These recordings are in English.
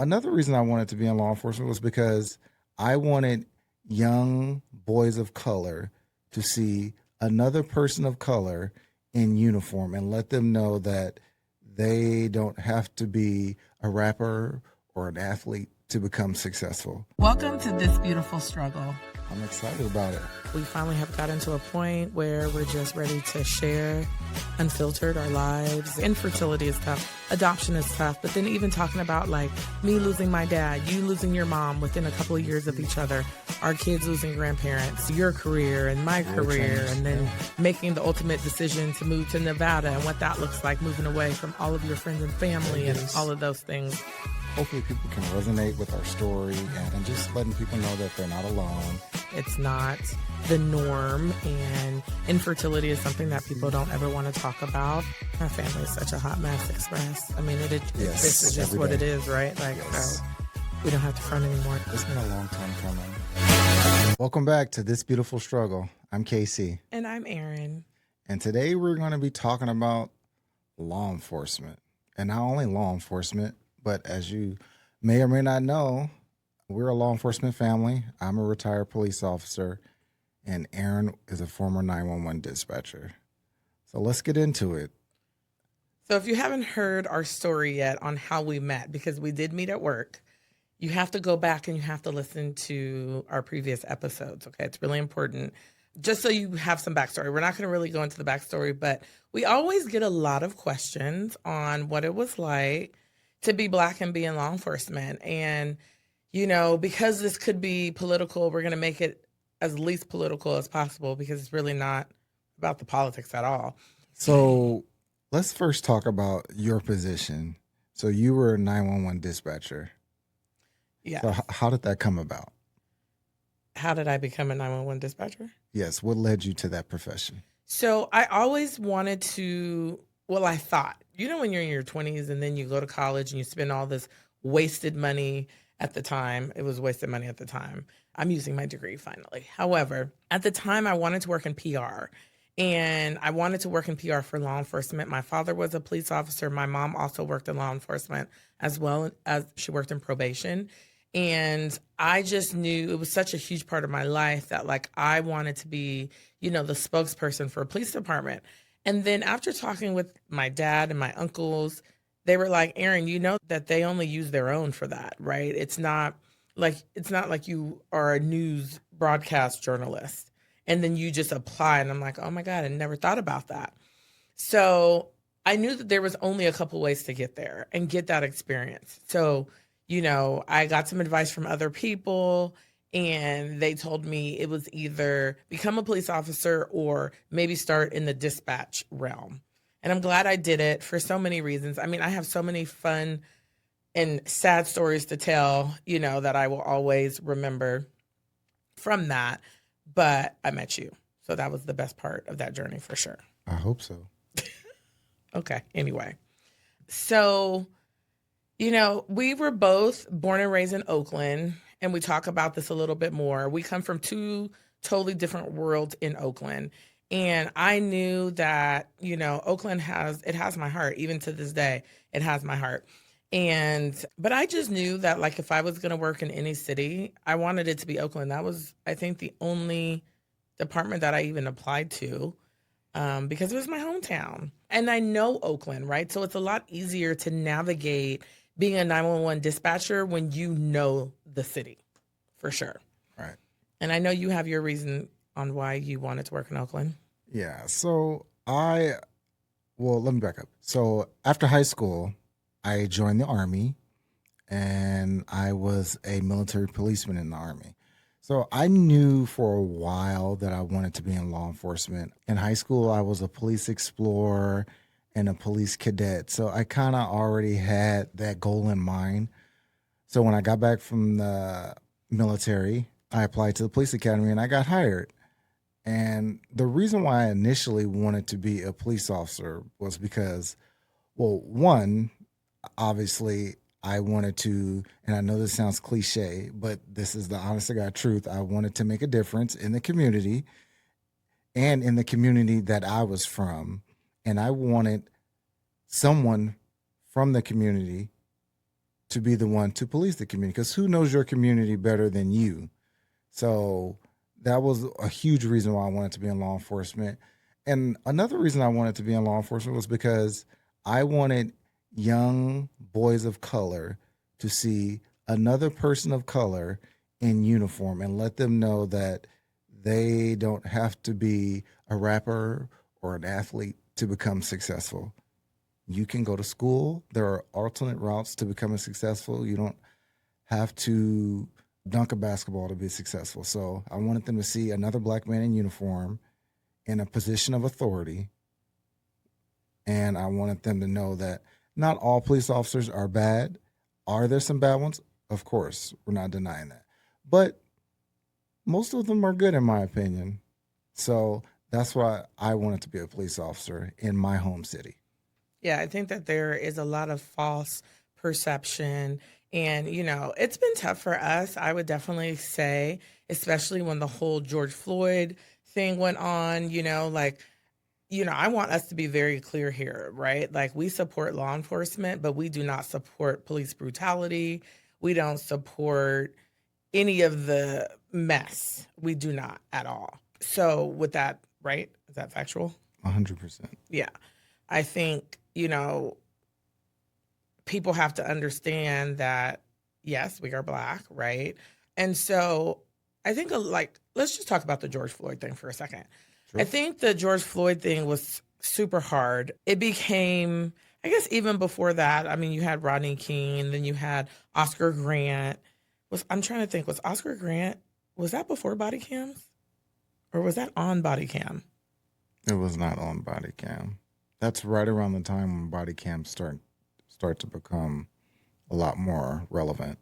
Another reason I wanted to be in law enforcement was because I wanted young boys of color to see another person of color in uniform and let them know that they don't have to be a rapper or an athlete to become successful. Welcome to This Beautiful Struggle. I'm excited about it. We finally have gotten to a point where we're just ready to share unfiltered our lives. Infertility is tough. Adoption is tough. But then even talking about like me losing my dad, you losing your mom within a couple of years of each other, our kids losing grandparents, your career and my career, and then making the ultimate decision to move to Nevada and what that looks like, moving away from all of your friends and family and all of those things. Hopefully people can resonate with our story and just letting people know that they're not alone. It's not the norm, and infertility is something that people don't ever want to talk about. Our family is such a hot mess, Express. I mean, this is just what it is, right? Like, so we don't have to front anymore. It's been a long time coming. Welcome back to This Beautiful Struggle. I'm Casey. And I'm Erin. And today we're going to be talking about law enforcement. And not only law enforcement, but as you may or may not know, we're a law enforcement family. I'm a retired police officer, and Erin is a former 911 dispatcher. So let's get into it. So if you haven't heard our story yet on how we met, because we did meet at work, you have to go back and you have to listen to our previous episodes, okay? It's really important. Just so you have some backstory. We're not going to really go into the backstory, but we always get a lot of questions on what it was like to be Black and be in law enforcement. And you know, because this could be political, we're going to make it as least political as possible because it's really not about the politics at all. So let's first talk about your position. So you were a 911 dispatcher. Yeah. So how did that come about? How did I become a 911 dispatcher? Yes. What led you to that profession? So I always wanted to, well, I thought, you know, when you're in your 20s and then you go to college and you spend all this wasted money. At the time, it was wasted money at the time. I'm using my degree finally. However, at the time, I wanted to work in PR. And I wanted to work in PR for law enforcement. My father was a police officer. My mom also worked in law enforcement as well as she worked in probation. And I just knew it was such a huge part of my life that like I wanted to be, you know, the spokesperson for a police department. And then after talking with my dad and my uncles, they were like, Erin, you know that they only use their own for that, right? It's not like you are a news broadcast journalist and then you just apply. And I'm like, oh my God, I never thought about that. So I knew that there was only a couple ways to get there and get that experience. So, you know, I got some advice from other people and they told me it was either become a police officer or maybe start in the dispatch realm. And I'm glad I did it for so many reasons. I mean, I have so many fun and sad stories to tell, you know, that I will always remember from that. But I met you. So that was the best part of that journey for sure. I hope so. Okay. Anyway. So, you know, we were both born and raised in Oakland, and we talk about this a little bit more. We come from two totally different worlds in Oakland. And I knew that, you know, Oakland has my heart. Even to this day, it has my heart. But I just knew that, like, if I was going to work in any city, I wanted it to be Oakland. That was, I think, the only department that I even applied to because it was my hometown. And I know Oakland, right? So it's a lot easier to navigate being a 911 dispatcher when you know the city, for sure. Right. And I know you have your reason on why you wanted to work in Oakland. Yeah. So let me back up. So after high school, I joined the Army and I was a military policeman in the Army. So I knew for a while that I wanted to be in law enforcement. In high school, I was a police explorer and a police cadet. So I kind of already had that goal in mind. So when I got back from the military, I applied to the police academy and I got hired. And the reason why I initially wanted to be a police officer was because, well, one, obviously I wanted to, and I know this sounds cliche, but this is the honest to God truth. I wanted to make a difference in the community and in the community that I was from. And I wanted someone from the community to be the one to police the community, because who knows your community better than you? So that was a huge reason why I wanted to be in law enforcement. And another reason I wanted to be in law enforcement was because I wanted young boys of color to see another person of color in uniform and let them know that they don't have to be a rapper or an athlete to become successful. You can go to school. There are alternate routes to becoming successful. You don't have to dunk a basketball to be successful. So I wanted them to see another black man in uniform in a position of authority. And I wanted them to know that not all police officers are bad. Are there some bad ones? Of course, we're not denying that. But most of them are good, in my opinion. So that's why I wanted to be a police officer in my home city. Yeah, I think that there is a lot of false perception. And, it's been tough for us, I would definitely say, especially when the whole George Floyd thing went on, I want us to be very clear here, right? Like, we support law enforcement, but we do not support police brutality. We don't support any of the mess. We do not at all. So, with that, right? Is that factual? 100%. Yeah. I think, people have to understand that, yes, we are Black, right? And so I think, let's just talk about the George Floyd thing for a second. Sure. I think the George Floyd thing was super hard. It became, I guess, even before that, I mean, you had Rodney King, then you had Oscar Grant. I'm trying to think, was Oscar Grant, was that before body cams? Or was that on body cam? It was not on body cam. That's right around the time when body cams start to become a lot more relevant.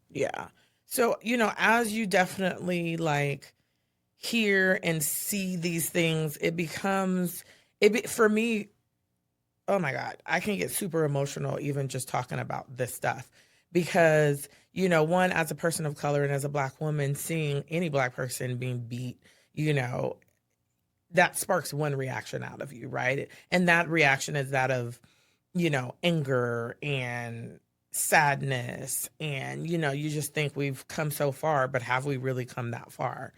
Yeah. So, as you definitely hear and see these things, it becomes for me, oh my God, I can get super emotional even just talking about this stuff because, one, as a person of color and as a Black woman, seeing any Black person being beat, that sparks one reaction out of you, right? And that reaction is that of, anger and sadness. And, you just think we've come so far, but have we really come that far?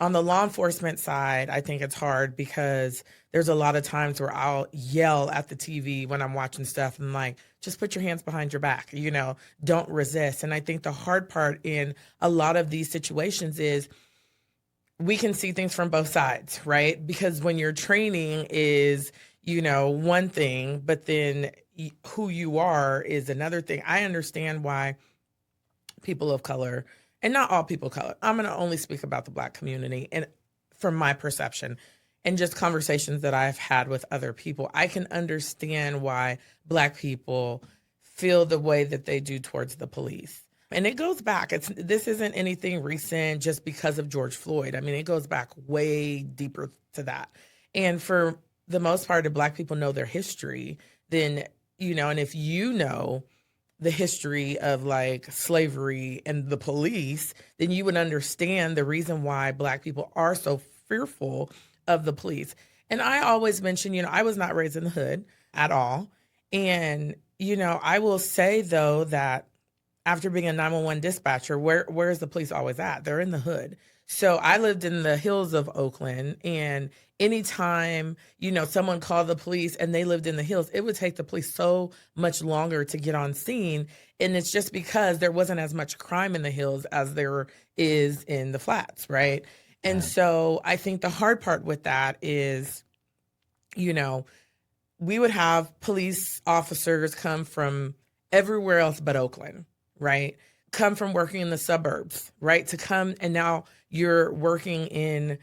On the law enforcement side, I think it's hard because there's a lot of times where I'll yell at the TV when I'm watching stuff and just put your hands behind your back, don't resist. And I think the hard part in a lot of these situations is we can see things from both sides, right? Because when your training is, one thing, but then who you are is another thing. I understand why people of color, and not all people of color, I'm going to only speak about the Black community. And from my perception and just conversations that I've had with other people, I can understand why Black people feel the way that they do towards the police. And it goes back. This isn't anything recent just because of George Floyd. I mean, it goes back way deeper to that. And for the most part, if Black people know their history, then, and if you know the history of slavery and the police, then you would understand the reason why Black people are so fearful of the police. And I always mention, I was not raised in the hood at all. And, I will say, though, that after being a 911 dispatcher, where is the police always at? They're in the hood. So I lived in the hills of Oakland, and anytime, someone called the police and they lived in the hills, it would take the police so much longer to get on scene. And it's just because there wasn't as much crime in the hills as there is in the flats, right? And so I think the hard part with that is, we would have police officers come from everywhere else but Oakland, right? Come from working in the suburbs, right? To come and now you're working in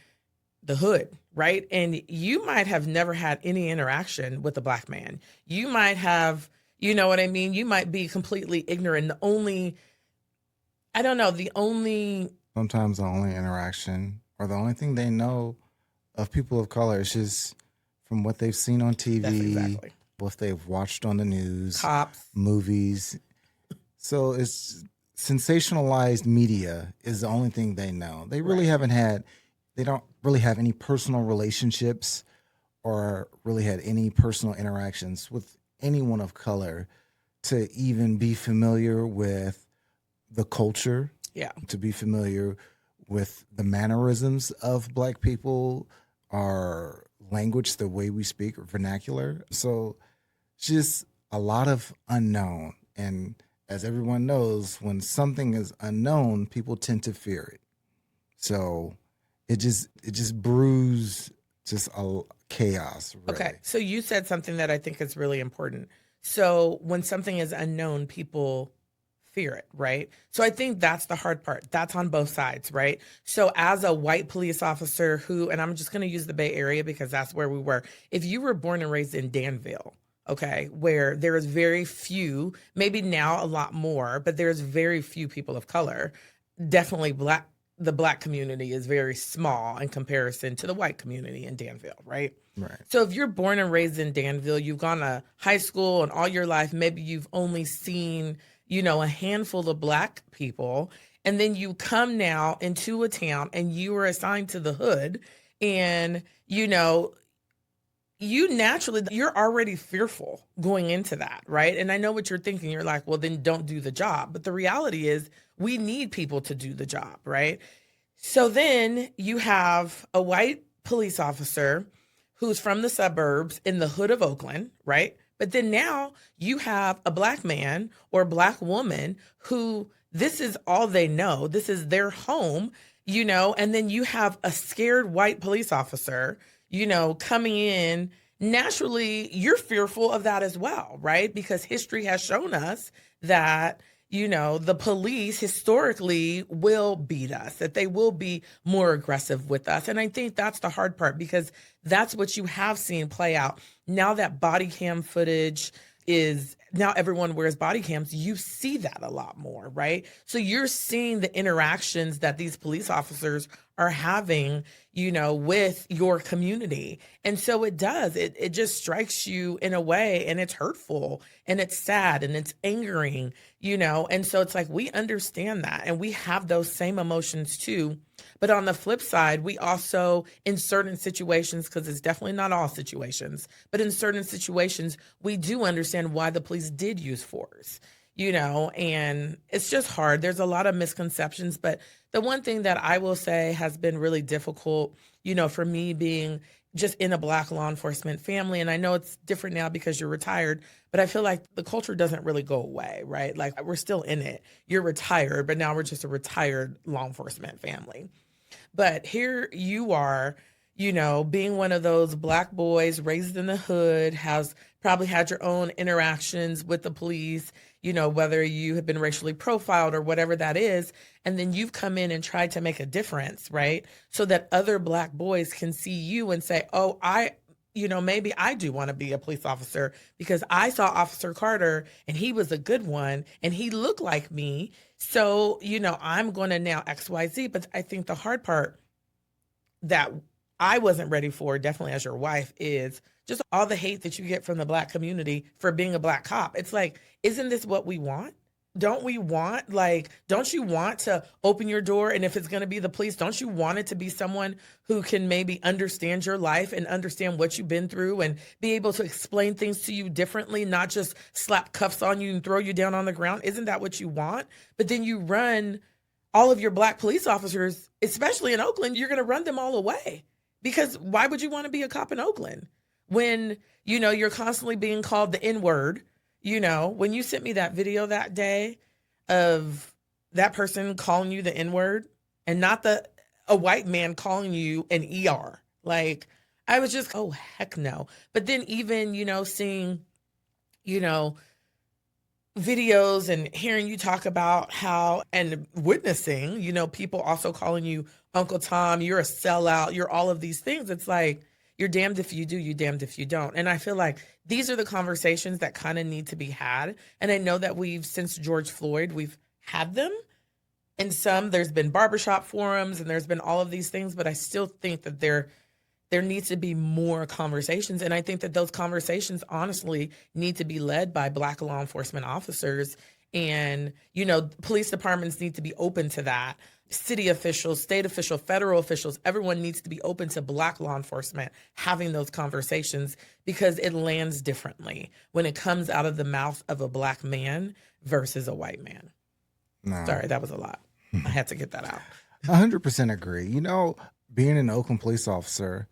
the hood, right? And you might have never had any interaction with a Black man. You might have, you know what I mean? You might be completely ignorant. Sometimes the only interaction or the only thing they know of people of color is just from what they've seen on TV, That's exactly. what they've watched on the news, Cops, movies. So it's sensationalized media is the only thing they know. They really they don't really have any personal relationships or really had any personal interactions with anyone of color to even be familiar with the culture, Yeah. to be familiar with the mannerisms of Black people, our language, the way we speak, or vernacular. So just a lot of unknown. And as everyone knows, when something is unknown, people tend to fear it. So it just brews just a chaos, Okay. really. So you said something that I think is really important. So when something is unknown, people fear it, right? So I think that's the hard part. That's on both sides, right? So as a white police officer who, and I'm just going to use the Bay Area because that's where we were. If you were born and raised in Danville, okay, where there is very few, maybe now a lot more, but there's very few people of color, definitely black. The black community is very small in comparison to the white community in Danville, right? Right. So if you're born and raised in Danville, you've gone to high school and all your life, maybe you've only seen, a handful of black people. And then you come now into a town and you are assigned to the hood and, you naturally, you're already fearful going into that, right? And I know what you're thinking. You're like, well, then don't do the job. But the reality is we need people to do the job, right? So then you have a white police officer who's from the suburbs in the hood of Oakland, right? But then now you have a black man or black woman who this is all they know. This is their home, and then you have a scared white police officer, coming in. Naturally, you're fearful of that as well, right? Because history has shown us that the police historically will beat us, that they will be more aggressive with us. And I think that's the hard part because that's what you have seen play out. Now that body cam footage is now everyone wears body cams, you see that a lot more, right? So you're seeing the interactions that these police officers are having, with your community. And so it just strikes you in a way and it's hurtful and it's sad and it's angering, and so it's like we understand that and we have those same emotions too. But on the flip side, we also, in certain situations, because it's definitely not all situations, but in certain situations, we do understand why the police did use force, and it's just hard. There's a lot of misconceptions. But the one thing that I will say has been really difficult, for me being just in a black law enforcement family, and I know it's different now because you're retired, but I feel like the culture doesn't really go away, right? Like we're still in it. You're retired, but now we're just a retired law enforcement family. But here you are, being one of those black boys raised in the hood, has probably had your own interactions with the police, whether you have been racially profiled or whatever that is. And then you've come in and tried to make a difference, right? So that other black boys can see you and say, oh, maybe I do want to be a police officer because I saw Officer Carter and he was a good one and he looked like me. So, I'm going to now XYZ. But I think the hard part that I wasn't ready for, definitely as your wife, is just all the hate that you get from the black community for being a black cop. It's like, isn't this what we want? Don't we want, don't you want to open your door? And if it's going to be the police, don't you want it to be someone who can maybe understand your life and understand what you've been through and be able to explain things to you differently, not just slap cuffs on you and throw you down on the ground? Isn't that what you want? But then you run all of your black police officers, especially in Oakland, you're going to run them all away. Because why would you want to be a cop in Oakland when, you're constantly being called the N-word? When you sent me that video that day of that person calling you the N-word and not a white man calling you an ER, I was just, oh, heck no. But then even, seeing, videos and hearing you talk about how and witnessing, people also calling you Uncle Tom, you're a sellout, you're all of these things. It's like, you're damned if you do, you damned if you don't. And I feel like these are the conversations that kind of need to be had. And I know that since George Floyd, we've had them. And there's been barbershop forums and there's been all of these things, but I still think that there needs to be more conversations. And I think that those conversations honestly need to be led by black law enforcement officers. And, police departments need to be open to that. city officials, state officials, federal officials, everyone needs to be open to Black law enforcement having those conversations because it lands differently when it comes out of the mouth of a Black man versus a white man. No. Sorry, that was a lot. I had to get that out. 100% agree. Being an Oakland police officer,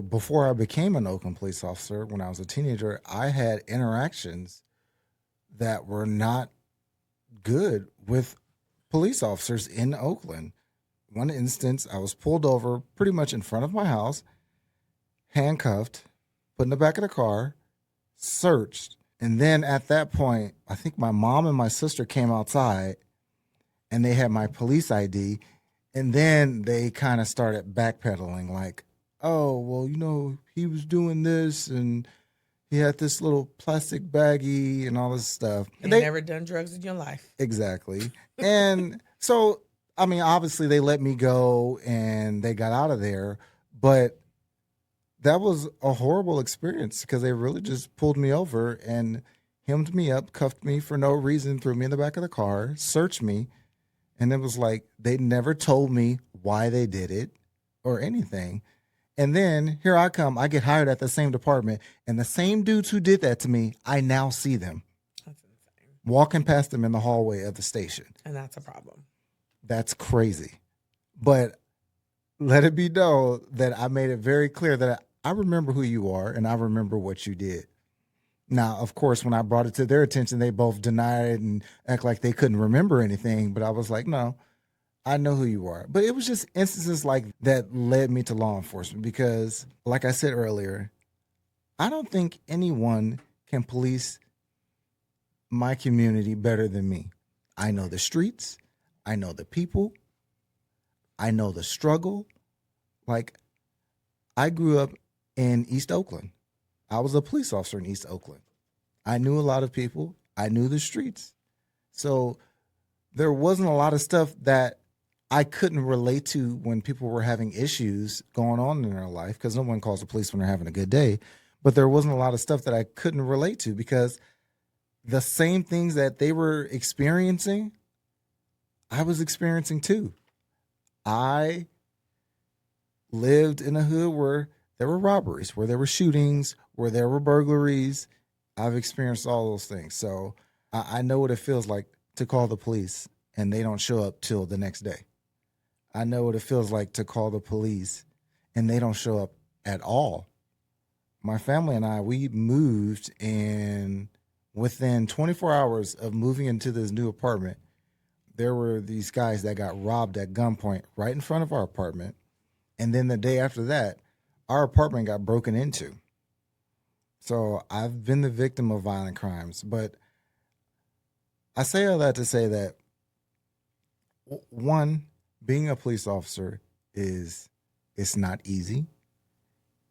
before I became an Oakland police officer, when I was a teenager, I had interactions that were not good with police officers in Oakland. One instance, I was pulled over pretty much in front of my house, handcuffed, put in the back of the car, searched. And then at that point, I think my mom and my sister came outside and they had my police ID. And then they kind of started backpedaling like, oh, well, he was doing this and he had this little plastic baggie and all this stuff. And never done drugs in your life. Exactly. And so, obviously they let me go and they got out of there. But that was a horrible experience because they really just pulled me over and hemmed me up, cuffed me for no reason, threw me in the back of the car, searched me. And it was like they never told me why they did it or anything. And then here I come. I get hired at the same department. And the same dudes who did that to me, I now see them. That's insane. Walking past them in the hallway of the station. And that's a problem. That's crazy. But let it be known that I made it very clear that I remember who you are and I remember what you did. Now, of course, when I brought it to their attention, they both denied it and act like they couldn't remember anything. But I was like, no, I know who you are. But it was just instances like that led me to law enforcement because, like I said earlier, I don't think anyone can police my community better than me. I know the streets. I know the people. I know the struggle. Like, I grew up in East Oakland. I was a police officer in East Oakland. I knew a lot of people. I knew the streets. So there wasn't a lot of stuff that I couldn't relate to when people were having issues going on in their life because no one calls the police when they're having a good day. But there wasn't a lot of stuff that I couldn't relate to because the same things that they were experiencing, I was experiencing too. I lived in a hood where there were robberies, where there were shootings, where there were burglaries. I've experienced all those things. So I know what it feels like to call the police and they don't show up till the next day. I know what it feels like to call the police and they don't show up at all. My family and I, we moved, and within 24 hours of moving into this new apartment, there were these guys that got robbed at gunpoint right in front of our apartment. And then the day after that, our apartment got broken into. So I've been the victim of violent crimes. But I say all that to say that, one, being a police officer it's not easy.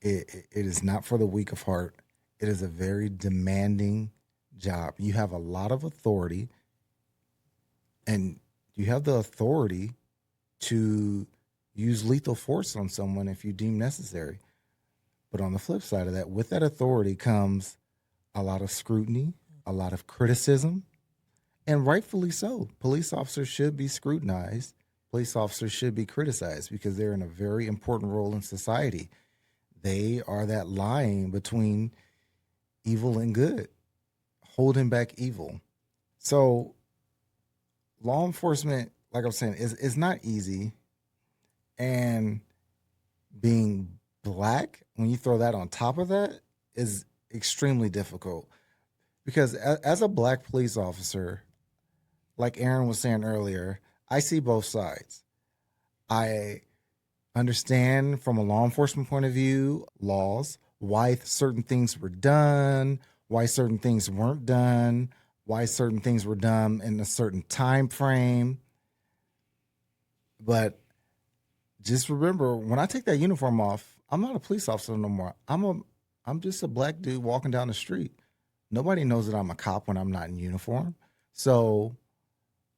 It is not for the weak of heart. It is a very demanding job. You have a lot of authority, and you have the authority to use lethal force on someone if you deem necessary. But on the flip side of that, with that authority comes a lot of scrutiny, a lot of criticism, and rightfully so. Police officers should be scrutinized. Police officers should be criticized because they're in a very important role in society. They are that line between evil and good, holding back evil. So law enforcement, like I was saying, is not easy. And being Black, when you throw that on top of that, is extremely difficult. Because as a Black police officer, like Aaron was saying earlier, I see both sides. I understand from a law enforcement point of view, laws, why certain things were done, why certain things weren't done, why certain things were done in a certain time frame. But just remember, when I take that uniform off, I'm not a police officer no more. I'm just a Black dude walking down the street. Nobody knows that I'm a cop when I'm not in uniform. So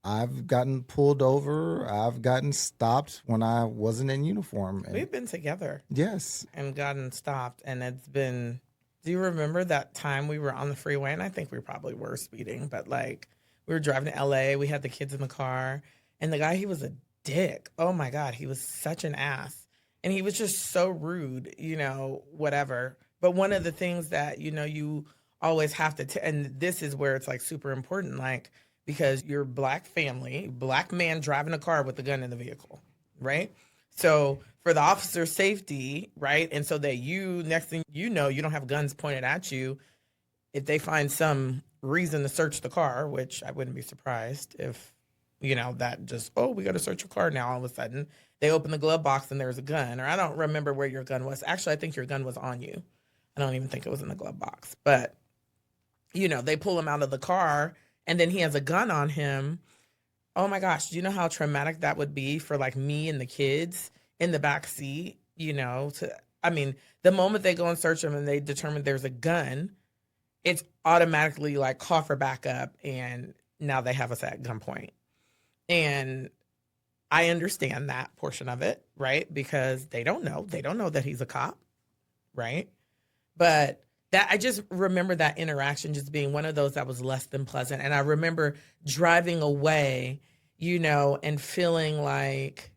I've gotten pulled over. I've gotten stopped when I wasn't in uniform. We've been together. Yes. And gotten stopped. And it's been, do you remember that time we were on the freeway? And I think we probably were speeding, but like we were driving to LA. We had the kids in the car. And the guy, he was a dick. Oh my God, he was such an ass. And he was just so rude, whatever. But one of the things that, you always have to, and this is where it's like super important, like, because you're black family, black man driving a car with a gun in the vehicle, right? So for the officer's safety, right? And so that next thing you know, you don't have guns pointed at you. If they find some reason to search the car, which I wouldn't be surprised if, that just, oh, we got to search your car now. All of a sudden, they open the glove box and there's a gun. Or I don't remember where your gun was. Actually, I think your gun was on you. I don't even think it was in the glove box. But, they pull him out of the car and then he has a gun on him. Oh my gosh, do you know how traumatic that would be for like me and the kids in the back seat? I mean, the moment they go and search him and they determine there's a gun, it's automatically like coffer back up and now they have us at gunpoint. And I understand that portion of it, right? Because they don't know. They don't know that he's a cop, right? But that I just remember that interaction just being one of those that was less than pleasant. And I remember driving away, and feeling like,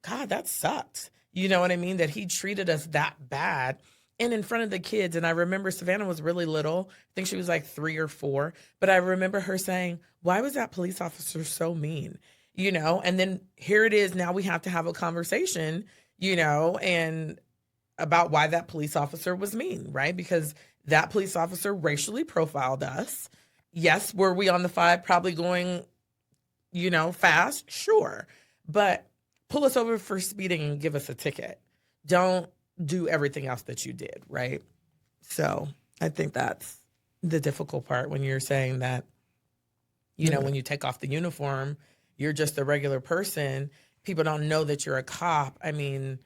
God, that sucks. You know what I mean? That he treated us that bad and in front of the kids. And I remember Savannah was really little. I think she was like 3 or 4. But I remember her saying, why was that police officer so mean? And then here it is. Now we have to have a conversation, and about why that police officer was mean, right? Because that police officer racially profiled us. Yes, were we on the 5 probably going, fast? Sure. But pull us over for speeding and give us a ticket. Don't do everything else that you did, right? So I think that's the difficult part when you're saying that, when you take off the uniform, you're just a regular person. People don't know that you're a cop. I mean,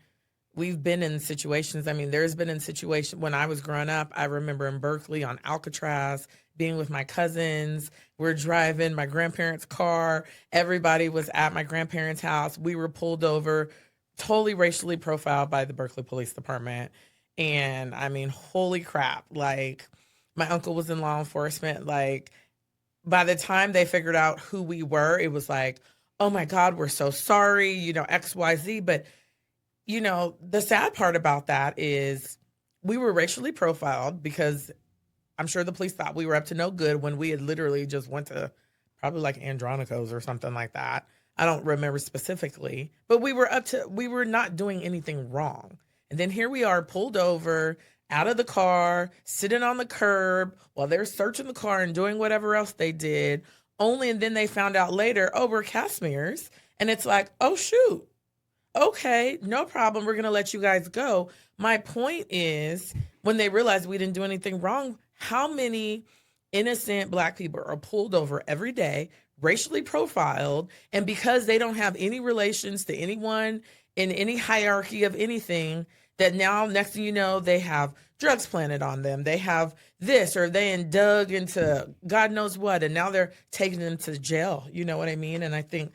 we've been in situations. I mean, there's been in situations when I was growing up. I remember in Berkeley on Alcatraz being with my cousins. We're driving my grandparents' car. Everybody was at my grandparents' house. We were pulled over, totally racially profiled by the Berkeley Police Department. And I mean, holy crap. Like, my uncle was in law enforcement. Like, by the time they figured out who we were, it was like, oh my God, we're so sorry, XYZ. But, the sad part about that is we were racially profiled because I'm sure the police thought we were up to no good when we had literally just went to probably like Andronico's or something like that. I don't remember specifically, but we were not doing anything wrong. And then here we are pulled over, out of the car, sitting on the curb while they're searching the car and doing whatever else they did. And then they found out later, oh, we're Casimir's. And it's like, oh, shoot. Okay, no problem. We're going to let you guys go. My point is, when they realized we didn't do anything wrong, how many innocent Black people are pulled over every day, racially profiled, and because they don't have any relations to anyone in any hierarchy of anything, that now next thing you know, they have drugs planted on them. They have this, or they dug into God knows what, and now they're taking them to jail. You know what I mean? And I think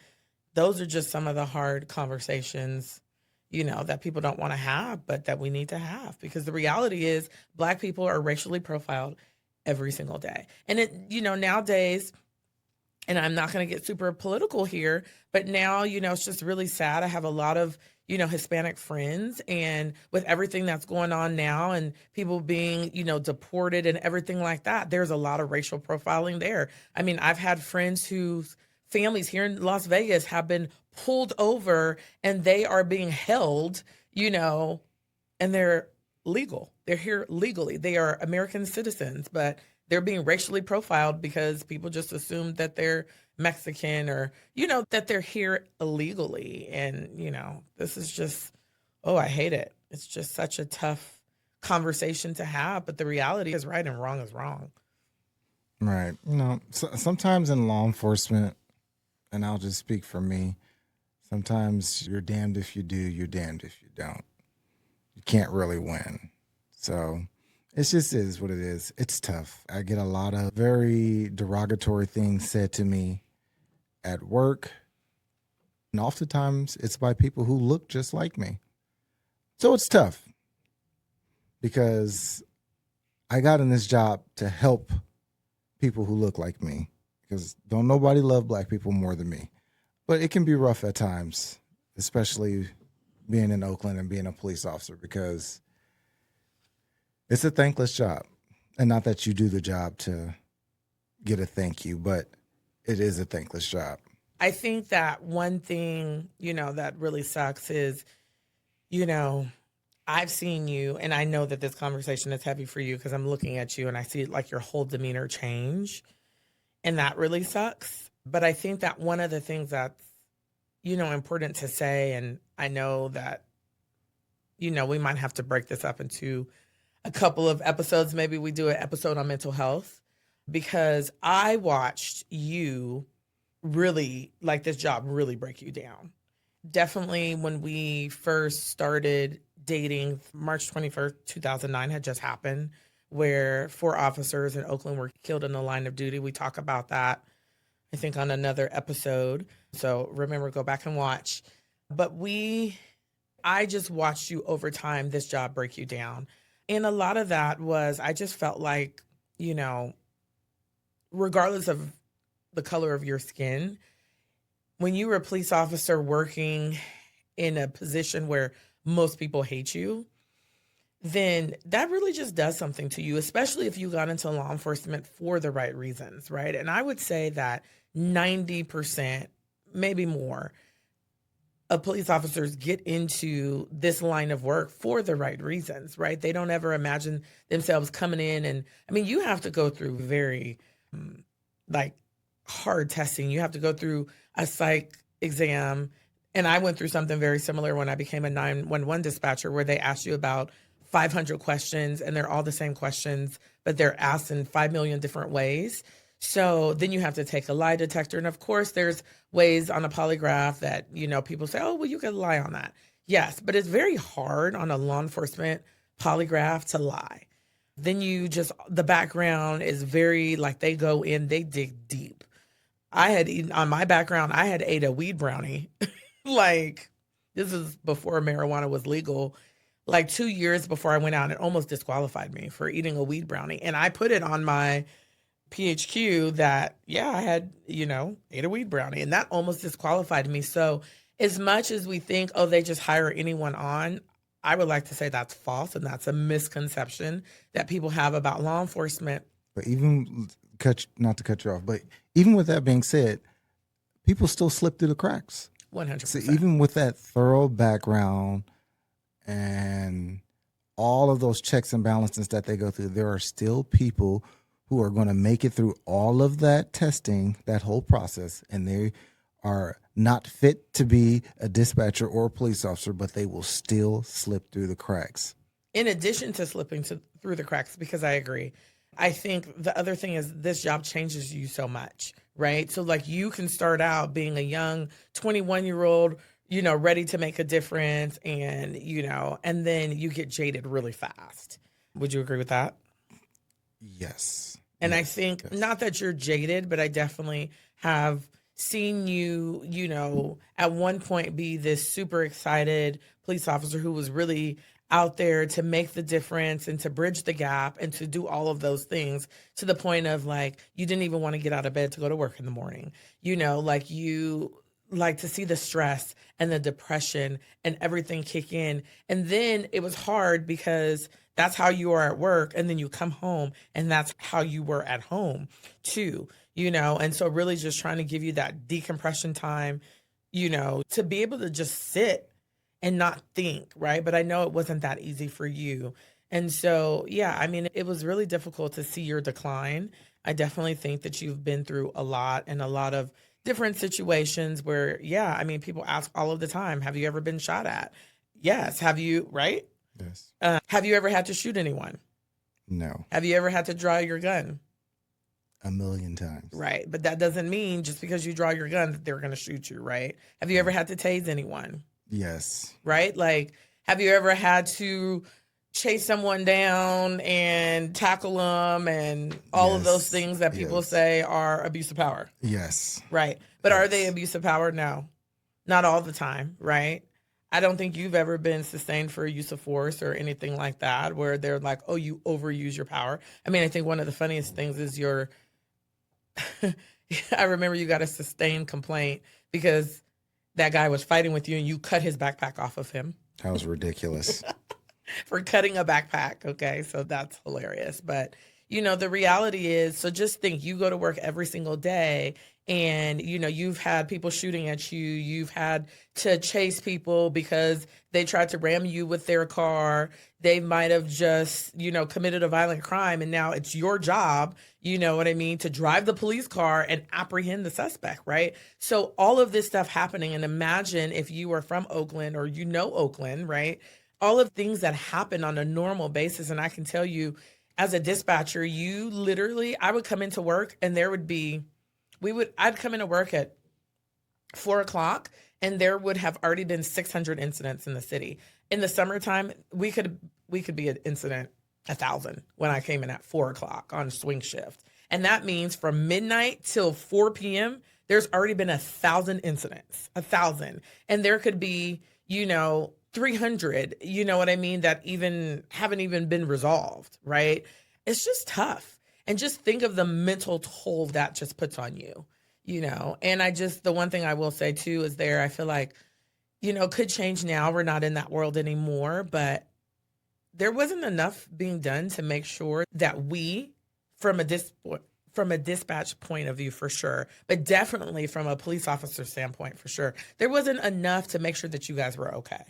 those are just some of the hard conversations, that people don't want to have, but that we need to have, because the reality is Black people are racially profiled every single day. And nowadays, and I'm not going to get super political here, but now, it's just really sad. I have a lot of, Hispanic friends, and with everything that's going on now and people being, deported and everything like that, there's a lot of racial profiling there. I mean, I've had friends whose families here in Las Vegas have been pulled over and they are being held, and they're legal. They're here legally. They are American citizens, but they're being racially profiled because people just assume that they're Mexican or, that they're here illegally. And, this is just, oh, I hate it. It's just such a tough conversation to have. But the reality is right and wrong is wrong. Right. Sometimes in law enforcement, and I'll just speak for me, sometimes you're damned if you do, you're damned if you don't. You can't really win. So it just is what it is. It's tough. I get a lot of very derogatory things said to me at work. And oftentimes it's by people who look just like me. So it's tough because I got in this job to help people who look like me, because don't nobody love Black people more than me. But it can be rough at times, especially being in Oakland and being a police officer, because it's a thankless job. And not that you do the job to get a thank you, but it is a thankless job. I think that one thing, that really sucks is, you know, I've seen you, and I know that this conversation is heavy for you because I'm looking at you and I see like your whole demeanor change. And that really sucks. But I think that one of the things that's, important to say, and I know that, we might have to break this up into a couple of episodes. Maybe we do an episode on mental health because I watched you really, like this job, really break you down. Definitely when we first started dating, March 21st, 2009 had just happened, where 4 officers in Oakland were killed in the line of duty. We talk about that, I think, on another episode. So remember, go back and watch. But I just watched you over time, this job break you down. And a lot of that was, I just felt like, regardless of the color of your skin, when you were a police officer working in a position where most people hate you, then that really just does something to you, especially if you got into law enforcement for the right reasons, right? And I would say that 90%, maybe more, of police officers get into this line of work for the right reasons, right? They don't ever imagine themselves coming in. And I mean, you have to go through very hard testing. You have to go through a psych exam. And I went through something very similar when I became a 911 dispatcher, where they asked you about 500 questions, and they're all the same questions, but they're asked in 5 million different ways. So then you have to take a lie detector. And of course, there's ways on a polygraph that, people say, oh, well, you can lie on that. Yes, but it's very hard on a law enforcement polygraph to lie. Then the background is very, they go in, they dig deep. I had eaten, on my background, I had ate a weed brownie. This is before marijuana was legal. 2 years before I went out, it almost disqualified me for eating a weed brownie. And I put it on my PHQ that, I had, ate a weed brownie, and that almost disqualified me. So as much as we think, oh, they just hire anyone on, I would like to say that's false. And that's a misconception that people have about law enforcement. But not to cut you off, but even with that being said, people still slip through the cracks. 100%. So even with that thorough background and all of those checks and balances that they go through, there are still people who are going to make it through all of that testing, that whole process, and they are not fit to be a dispatcher or a police officer, but they will still slip through the cracks. In addition to slipping through the cracks, because I agree, I think the other thing is this job changes you so much, right? So you can start out being a young 21-year-old, ready to make a difference, and, and then you get jaded really fast. Would you agree with that? Yes. And I think, not that you're jaded, but I definitely have seen you, at one point be this super excited police officer who was really out there to make the difference and to bridge the gap and to do all of those things, to the point of you didn't even want to get out of bed to go to work in the morning. You to see the stress and the depression and everything kick in. And then it was hard because that's how you are at work. And then you come home and that's how you were at home too, And so really just trying to give you that decompression time, to be able to just sit and not think, right? But I know it wasn't that easy for you. And so, it was really difficult to see your decline. I definitely think that you've been through a lot, and a lot of different situations where, people ask all of the time, have you ever been shot at? Yes. Have you, right? Yes. Have you ever had to shoot anyone? No. Have you ever had to draw your gun? 1,000,000 times. Right. But that doesn't mean just because you draw your gun that they're going to shoot you, right? Have you ever had to tase anyone? Yes. Right? Have you ever had to chase someone down and tackle them and all of those things that people say are abuse of power? Yes. Right. But are they abuse of power? No. Not all the time, right? I don't think you've ever been sustained for use of force or anything like that, where they're like, oh, you overuse your power. I think one of the funniest things is I remember you got a sustained complaint because that guy was fighting with you and you cut his backpack off of him That was ridiculous. for cutting a backpack. Okay. So that's hilarious. But, the reality is, so just think you go to work every single day and, you've had people shooting at you. You've had to chase people because they tried to ram you with their car. They might have just, committed a violent crime. And now it's your job, you know what I mean, to drive the police car and apprehend the suspect, right? So all of this stuff happening. And imagine if you are from Oakland or Oakland, right? All of things that happen on a normal basis. And I can tell you, as a dispatcher, I would come into work and I'd come into work at 4 o'clock and there would have already been 600 incidents in the city. In the summertime, we could be an incident 1,000 when I came in at 4 o'clock on swing shift. And that means from midnight till 4 p.m., there's already been 1,000 incidents, 1,000. And there could be, 300, you know what I mean, that even haven't even been resolved, right? It's just tough. And just think of the mental toll that just puts on you, And the one thing I will say too is I feel like, could change now. We're not in that world anymore, but there wasn't enough being done to make sure that we, from a dispatch point of view for sure, but definitely from a police officer standpoint for sure, there wasn't enough to make sure that you guys were okay.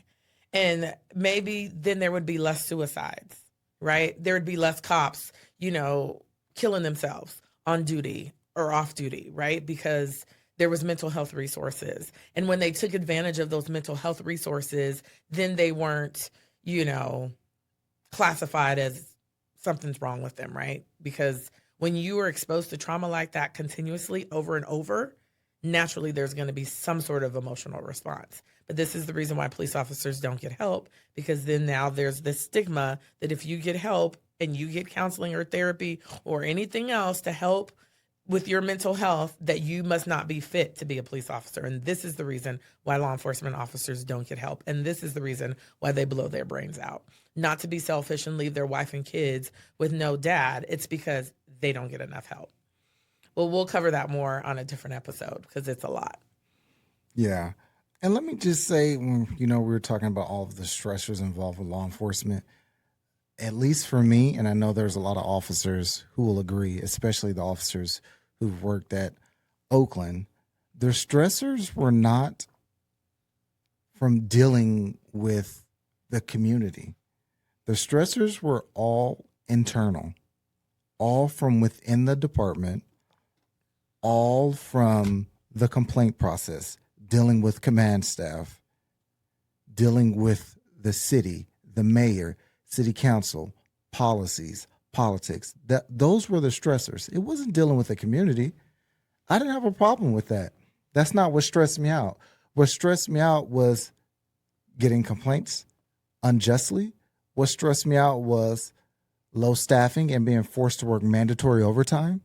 And maybe then there would be less suicides, right? There would be less cops, killing themselves on duty or off duty, right? Because there was mental health resources. And when they took advantage of those mental health resources, then they weren't, classified as something's wrong with them, right? Because when you are exposed to trauma like that continuously over and over, naturally there's going to be some sort of emotional response. But this is the reason why police officers don't get help, because then now there's this stigma that if you get help and you get counseling or therapy or anything else to help with your mental health, that you must not be fit to be a police officer. And this is the reason why law enforcement officers don't get help. And this is the reason why they blow their brains out. Not to be selfish and leave their wife and kids with no dad. It's because they don't get enough help. Well, we'll cover that more on a different episode because it's a lot. Yeah. And let me just say, when, we were talking about all of the stressors involved with law enforcement, at least for me, and I know there's a lot of officers who will agree, especially the officers who've worked at Oakland, their stressors were not from dealing with the community. The stressors were all internal, all from within the department, all from the complaint process, dealing with command staff, dealing with the city, the mayor, city council, policies, politics. Those were the stressors. It wasn't dealing with the community. I didn't have a problem with that. That's not what stressed me out. What stressed me out was getting complaints unjustly. What stressed me out was low staffing and being forced to work mandatory overtime.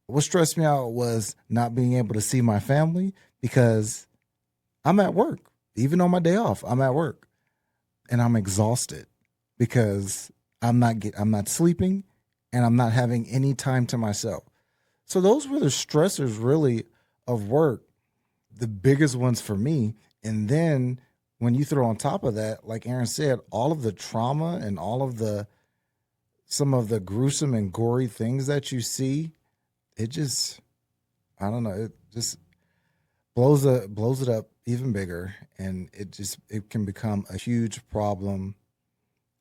What stressed me out was not being able to see my family because I'm at work. Even on my day off, I'm at work. And I'm exhausted because I'm not sleeping and I'm not having any time to myself. So those were the stressors really of work, the biggest ones for me. And then when you throw on top of that, like Aaron said, all of the trauma and all of some of the gruesome and gory things that you see, it just, I don't know, it just blows it up even bigger, and it can become a huge problem,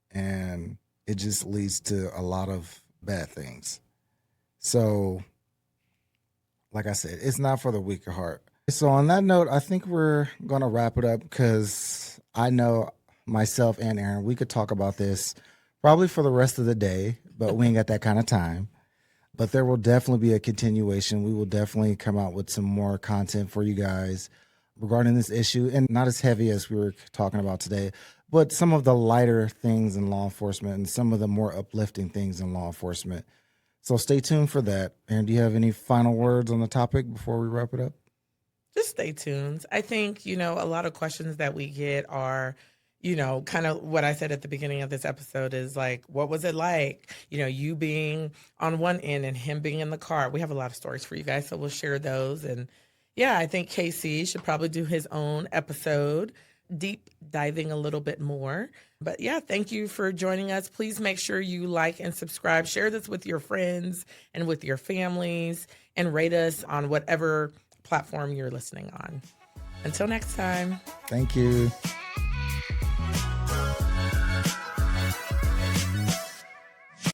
and it just leads to a lot of bad things. So, like I said, it's not for the weak of heart. So on that note, I think we're going to wrap it up because I know myself and Aaron, we could talk about this probably for the rest of the day, but we ain't got that kind of time. But there will definitely be a continuation. We will definitely come out with some more content for you guys regarding this issue, and not as heavy as we were talking about today, but some of the lighter things in law enforcement and some of the more uplifting things in law enforcement. So stay tuned for that. Aaron, do you have any final words on the topic before we wrap it up? Just stay tuned. I think, a lot of questions that we get are, kind of what I said at the beginning of this episode is like, what was it like? You being on one end and him being in the car. We have a lot of stories for you guys, so we'll share those. And, Yeah, I think Casey should probably do his own episode, deep diving a little bit more. But yeah, thank you for joining us. Please make sure you like and subscribe. Share this with your friends and with your families, and rate us on whatever platform you're listening on. Until next time. Thank you.